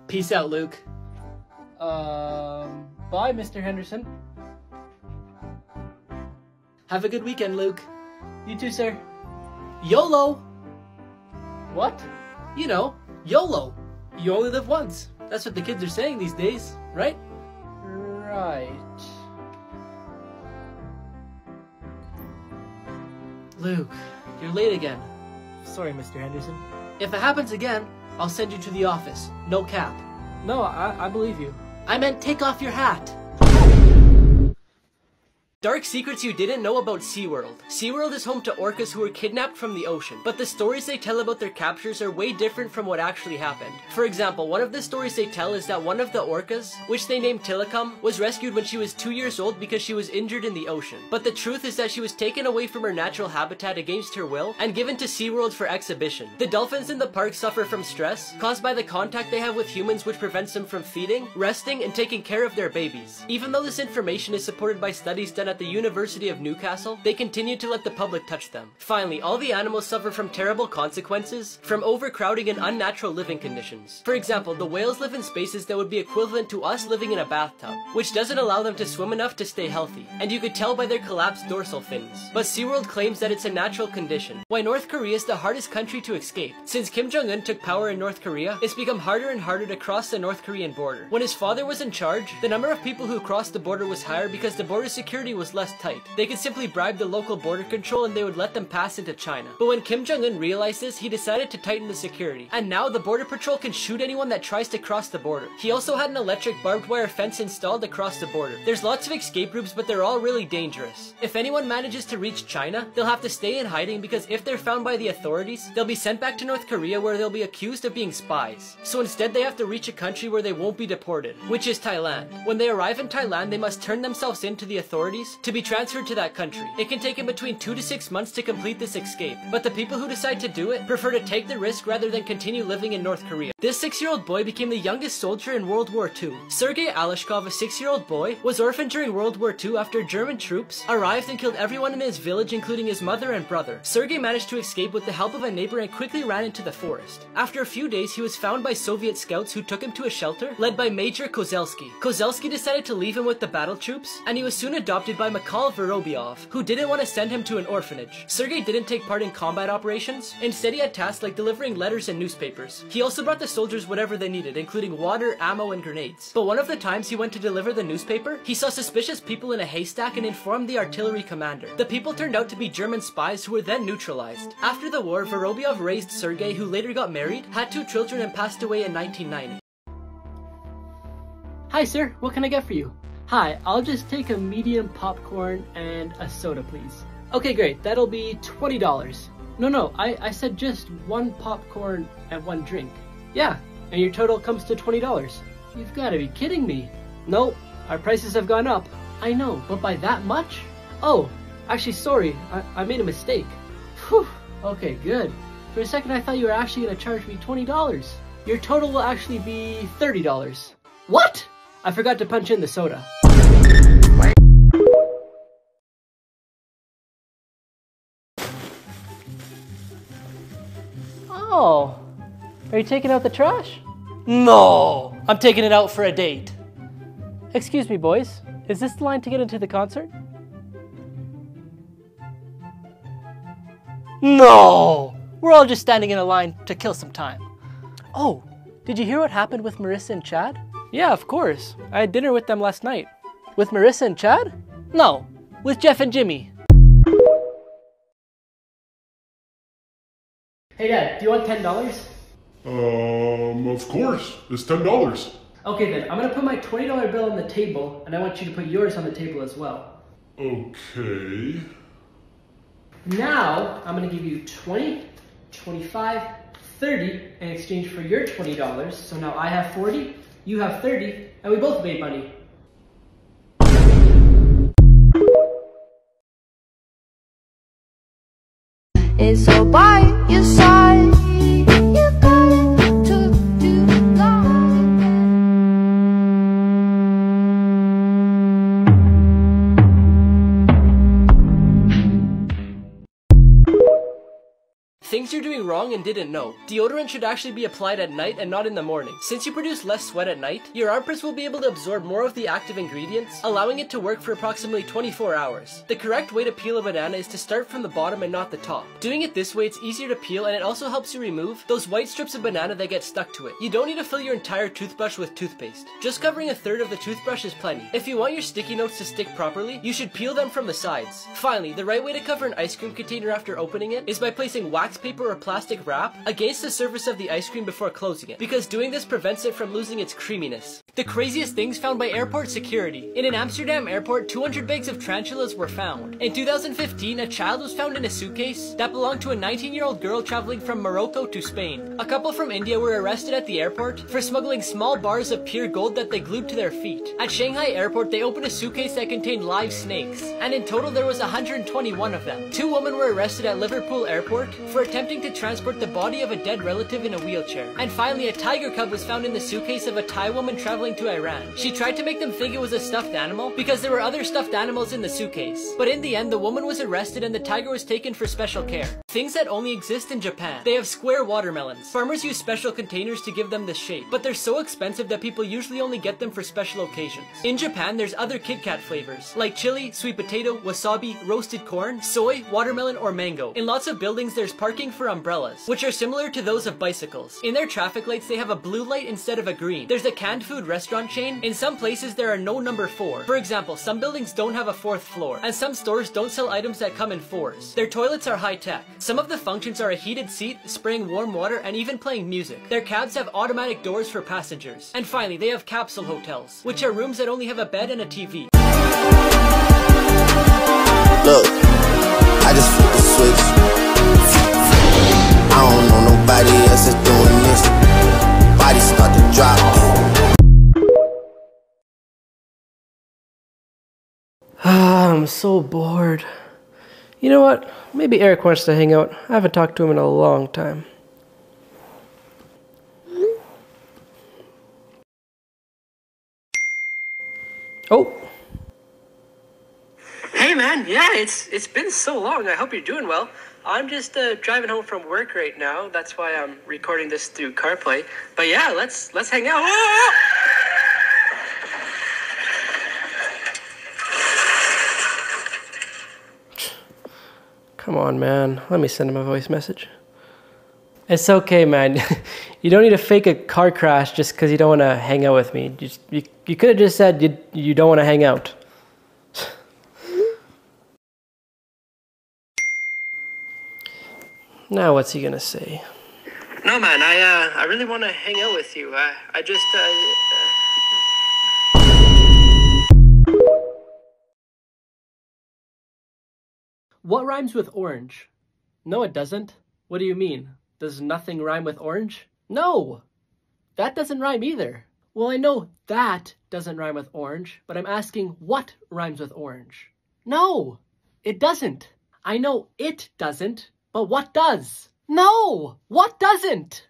Peace out, Luke. Bye, Mr. Henderson. Have a good weekend, Luke. You too, sir. YOLO! What? You know, YOLO. You only live once. That's what the kids are saying these days, right? Right. Luke, you're late again. Sorry, Mr. Henderson. If it happens again, I'll send you to the office. No cap. No, I believe you. I meant take off your hat. Dark secrets you didn't know about SeaWorld. SeaWorld is home to orcas who were kidnapped from the ocean, but the stories they tell about their captures are way different from what actually happened. For example, one of the stories they tell is that one of the orcas, which they named Tilikum, was rescued when she was 2 years old because she was injured in the ocean. But the truth is that she was taken away from her natural habitat against her will and given to SeaWorld for exhibition. The dolphins in the park suffer from stress caused by the contact they have with humans, which prevents them from feeding, resting, and taking care of their babies. Even though this information is supported by studies done at the University of Newcastle, they continue to let the public touch them. Finally, all the animals suffer from terrible consequences from overcrowding and unnatural living conditions. For example, the whales live in spaces that would be equivalent to us living in a bathtub, which doesn't allow them to swim enough to stay healthy, and you could tell by their collapsed dorsal fins. But SeaWorld claims that it's a natural condition. Why North Korea is the hardest country to escape. Since Kim Jong-un took power in North Korea, it's become harder and harder to cross the North Korean border. When his father was in charge, the number of people who crossed the border was higher because the border security was less tight. They could simply bribe the local border control and they would let them pass into China. But when Kim Jong-un realized this, he decided to tighten the security. And now the border patrol can shoot anyone that tries to cross the border. He also had an electric barbed wire fence installed across the border. There's lots of escape routes, but they're all really dangerous. If anyone manages to reach China, they'll have to stay in hiding because if they're found by the authorities, they'll be sent back to North Korea where they'll be accused of being spies. So instead they have to reach a country where they won't be deported, which is Thailand. When they arrive in Thailand, they must turn themselves in to the authorities to be transferred to that country. It can take in between 2 to 6 months to complete this escape, but the people who decide to do it prefer to take the risk rather than continue living in North Korea. This 6-year-old boy became the youngest soldier in World War II. Sergei Aleshkov, a 6-year-old boy, was orphaned during World War II after German troops arrived and killed everyone in his village, including his mother and brother. Sergei managed to escape with the help of a neighbor and quickly ran into the forest. After a few days, he was found by Soviet scouts who took him to a shelter led by Major Kozelski. Kozelski decided to leave him with the battle troops, and he was soon adopted by Mikhail Vorobyov, who didn't want to send him to an orphanage. Sergei didn't take part in combat operations. Instead, he had tasks like delivering letters and newspapers. He also brought the soldiers whatever they needed, including water, ammo, and grenades. But one of the times he went to deliver the newspaper, he saw suspicious people in a haystack and informed the artillery commander. The people turned out to be German spies who were then neutralized. After the war, Vorobyov raised Sergei, who later got married, had 2 children, and passed away in 1990. Hi sir, what can I get for you? Hi, I'll just take a medium popcorn and a soda, please. Okay, great. That'll be $20. No, I said just 1 popcorn and 1 drink. Yeah, and your total comes to $20. You've got to be kidding me. Nope, our prices have gone up. I know, but by that much? Oh, actually, sorry, I made a mistake. Whew, okay, good. For a second, I thought you were actually going to charge me $20. Your total will actually be $30. What? I forgot to punch in the soda. Oh, are you taking out the trash? No, I'm taking it out for a date. Excuse me, boys. Is this the line to get into the concert? No, we're all just standing in a line to kill some time. Oh, did you hear what happened with Marissa and Chad? Yeah, of course. I had dinner with them last night. With Marissa and Chad? No, with Jeff and Jimmy. Hey Dad, do you want $10? Of course. It's $10. Okay then, I'm gonna put my $20 bill on the table, and I want you to put yours on the table as well. Okay. Now, I'm gonna give you 20, 25, 30 in exchange for your $20. So now I have 40, you have 30, and we both made money. It's all by your side. You got it to do love. Things you're doing wrong and didn't know. Deodorant should actually be applied at night and not in the morning. Since you produce less sweat at night, your armpits will be able to absorb more of the active ingredients, allowing it to work for approximately 24 hours. The correct way to peel a banana is to start from the bottom and not the top. Doing it this way, it's easier to peel, and it also helps you remove those white strips of banana that get stuck to it. You don't need to fill your entire toothbrush with toothpaste. Just covering a third of the toothbrush is plenty. If you want your sticky notes to stick properly, you should peel them from the sides. Finally, the right way to cover an ice cream container after opening it is by placing wax paper or plastic wrap against the surface of the ice cream before closing it, because doing this prevents it from losing its creaminess. The craziest things found by airport security. In an Amsterdam airport, 200 bags of tarantulas were found. In 2015, a child was found in a suitcase that belonged to a 19-year-old girl traveling from Morocco to Spain. A couple from India were arrested at the airport for smuggling small bars of pure gold that they glued to their feet. At Shanghai airport, they opened a suitcase that contained live snakes, and in total there was 121 of them. 2 women were arrested at Liverpool airport for attempting to transport the body of a dead relative in a wheelchair. And finally, a tiger cub was found in the suitcase of a Thai woman traveling to Iran. She tried to make them think it was a stuffed animal because there were other stuffed animals in the suitcase. But in the end, the woman was arrested and the tiger was taken for special care. Things that only exist in Japan. They have square watermelons. Farmers use special containers to give them this shape, but they're so expensive that people usually only get them for special occasions. In Japan, there's other Kit Kat flavors, like chili, sweet potato, wasabi, roasted corn, soy, watermelon, or mango. In lots of buildings, there's parking for umbrellas, which are similar to those of bicycles. In their traffic lights, they have a blue light instead of a green. There's a canned food restaurant chain. In some places, there are no number 4. For example, some buildings don't have a 4th floor, and some stores don't sell items that come in 4s. Their toilets are high-tech. Some of the functions are a heated seat, spraying warm water, and even playing music. Their cabs have automatic doors for passengers. And finally, they have capsule hotels, which are rooms that only have a bed and a TV. Look, I just flipped the switch. I don't know nobody else is doing this. Body start to drop. I'm so bored. You know what? Maybe Eric wants to hang out. I haven't talked to him in a long time. Oh. Hey man, yeah, it's been so long. I hope you're doing well. I'm just driving home from work right now. That's why I'm recording this through CarPlay. But yeah, let's hang out. Whoa! Come on, man. Let me send him a voice message. It's okay, man. You don't need to fake a car crash just because you don't want to hang out with me. You could have just said you don't want to hang out. Now what's he gonna say? No, man. I really want to hang out with you. I just What rhymes with orange? No, it doesn't. What do you mean? Does nothing rhyme with orange? No! That doesn't rhyme either. Well, I know that doesn't rhyme with orange, but I'm asking what rhymes with orange? No! It doesn't. I know it doesn't, but what does? No! What doesn't?